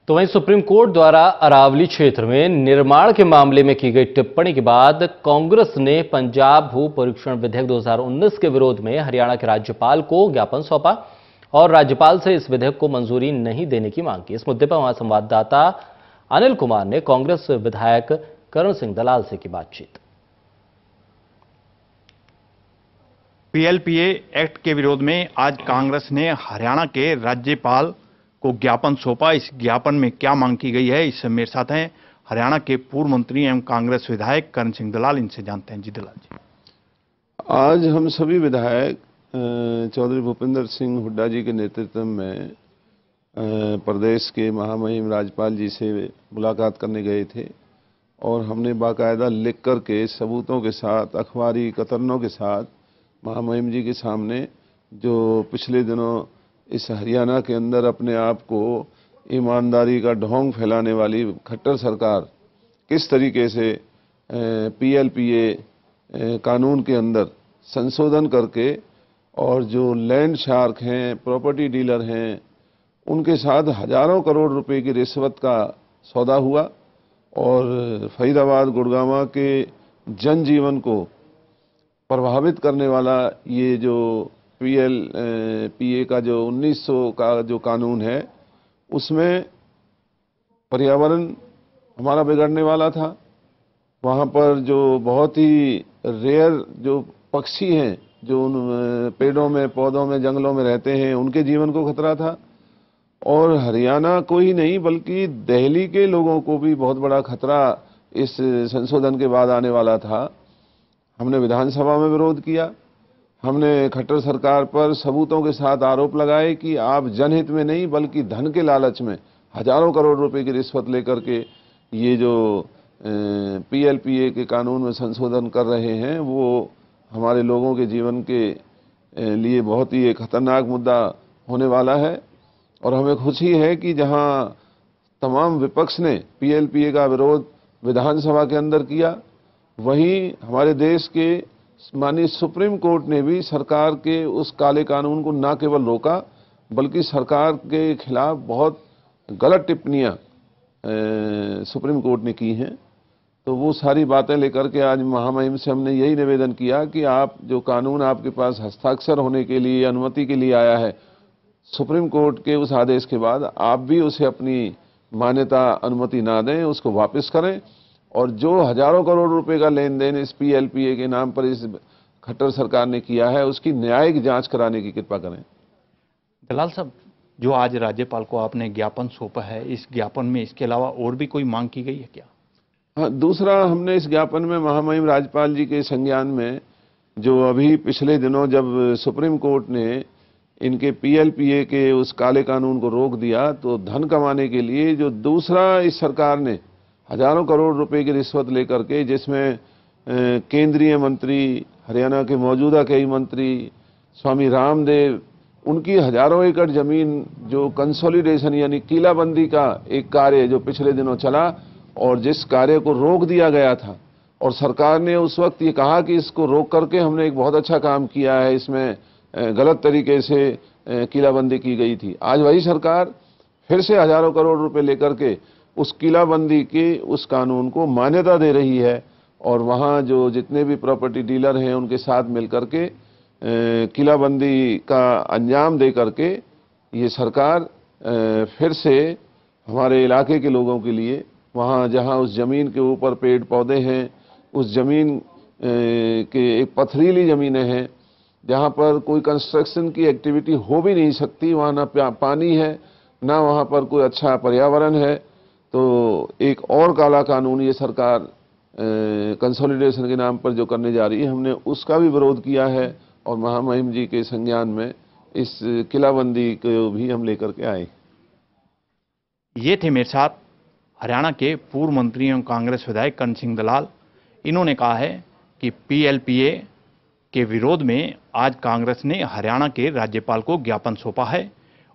तो वहीं supreme court द्वारा अरावली क्षेत्र में निर्माण के मामले में की गई टिप्पणी के बाद कांग्रेस ने पंजाब भू परीक्षण विधेयक 2019 के विरोध में हरियाणा के राज्यपाल को ज्ञापन सौंपा और राज्यपाल से इस विधेयक को मंजूरी नहीं देने की मांग की। इस मुद्दे पर हमारे संवाददाता अनिल कुमार ने कांग्रेस विधायक करण सिंह दलाल से की बातचीत। पीएलपीए एक्ट के विरोध में आज कांग्रेस ने हरियाणा के राज्यपाल को ज्ञापन सौंपा। इस ज्ञापन में क्या मांग की गई है, इससे मेरे साथ हैं हरियाणा के पूर्व मंत्री एवं कांग्रेस विधायक करण सिंह दलाल। इनसे जानते हैं। जी दलाल जी, आज हम सभी विधायक चौधरी भूपेंद्र सिंह हुड्डा जी के नेतृत्व में प्रदेश के महामहिम राज्यपाल जी से मुलाकात करने गए थे और हमने बाकायदा लिख कर के सबूतों के साथ, अखबारी कतरनों के साथ महामहिम जी के सामने जो पिछले दिनों इस हरियाणा के अंदर अपने आप को ईमानदारी का ढोंग फैलाने वाली खट्टर सरकार किस तरीके से पीएलपीए कानून के अंदर संशोधन करके और जो लैंड शार्क हैं, प्रॉपर्टी डीलर हैं, उनके साथ हजारों करोड़ रुपए की रिश्वत का सौदा हुआ और फरीदाबाद गुड़गांव के जनजीवन को प्रभावित करने वाला ये जो पीएलपीए का जो 1900 का जो कानून है, उसमें पर्यावरण हमारा बिगड़ने वाला था। वहाँ पर जो बहुत ही रेयर जो पक्षी हैं, जो उन पेड़ों में, पौधों में, जंगलों में रहते हैं, उनके जीवन को खतरा था। और हरियाणा को ही नहीं बल्कि दिल्ली के लोगों को भी बहुत बड़ा खतरा इस संशोधन के बाद आने वाला था। हमने विधानसभा में विरोध किया। हमने खट्टर सरकार पर सबूतों के साथ आरोप लगाए कि आप जनहित में नहीं बल्कि धन के लालच में हजारों करोड़ रुपए की रिश्वत लेकर के ये जो पीएलपीए के कानून में संशोधन कर रहे हैं, वो हमारे लोगों के जीवन के लिए बहुत ही एक खतरनाक मुद्दा होने वाला है। और हमें खुशी है कि जहां तमाम विपक्ष ने पीएलपीए का विरोध विधानसभा के अंदर किया, वहीं हमारे देश के माननीय सुप्रीम कोर्ट ने भी सरकार के उस काले कानून को न केवल रोका बल्कि सरकार के खिलाफ बहुत गलत टिप्पणियां सुप्रीम कोर्ट ने की हैं। तो वो सारी बातें लेकर के आज महामहिम से हमने यही निवेदन किया कि आप जो कानून आपके पास हस्ताक्षर होने के लिए, अनुमति के लिए आया है, सुप्रीम कोर्ट के उस आदेश के बाद आप भी उसे अपनी मान्यता, अनुमति ना दें, उसको वापस करें और जो हजारों करोड़ रुपए का लेन देन इस पीएलपीए के नाम पर इस खट्टर सरकार ने किया है, उसकी न्यायिक जांच कराने की कृपा करें। दलाल साहब, जो आज राज्यपाल को आपने ज्ञापन सौंपा है, इस ज्ञापन में इसके अलावा और भी कोई मांग की गई है क्या? हाँ, दूसरा हमने इस ज्ञापन में महामहिम राज्यपाल जी के संज्ञान में जो अभी पिछले दिनों जब सुप्रीम कोर्ट ने इनके पीएलपीए के उस काले कानून को रोक दिया, तो धन कमाने के लिए जो दूसरा इस सरकार ने हजारों करोड़ रुपए की रिश्वत लेकर के, जिसमें केंद्रीय मंत्री, हरियाणा के मौजूदा कई मंत्री, स्वामी रामदेव, उनकी हजारों एकड़ जमीन जो कंसोलिडेशन यानी किलाबंदी का एक कार्य जो पिछले दिनों चला और जिस कार्य को रोक दिया गया था और सरकार ने उस वक्त ये कहा कि इसको रोक करके हमने एक बहुत अच्छा काम किया है, इसमें गलत तरीके से किलाबंदी की गई थी। आज वही सरकार फिर से हजारों करोड़ रुपए लेकर के उस किलाबंदी के उस कानून को मान्यता दे रही है और वहाँ जो जितने भी प्रॉपर्टी डीलर हैं उनके साथ मिलकर के किलाबंदी का अंजाम दे करके ये सरकार फिर से हमारे इलाके के लोगों के लिए, वहाँ जहाँ उस ज़मीन के ऊपर पेड़ पौधे हैं, उस ज़मीन के एक पथरीली ज़मीनें हैं जहाँ पर कोई कंस्ट्रक्शन की एक्टिविटी हो भी नहीं सकती, वहाँ ना पानी है ना वहाँ पर कोई अच्छा पर्यावरण है, तो एक और काला कानून ये सरकार कंसोलिडेशन के नाम पर जो करने जा रही है, हमने उसका भी विरोध किया है और महामहिम जी के संज्ञान में इस किलाबंदी को भी हम लेकर के आए। ये थे मेरे साथ हरियाणा के पूर्व मंत्री एवं कांग्रेस विधायक करण सिंह दलाल। इन्होंने कहा है कि पीएलपीए के विरोध में आज कांग्रेस ने हरियाणा के राज्यपाल को ज्ञापन सौंपा है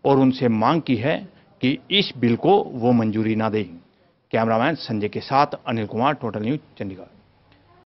और उनसे मांग की है कि इस बिल को वो मंजूरी ना दें। कैमरामैन संजय के साथ अनिल कुमार, टोटल न्यूज़, चंडीगढ़।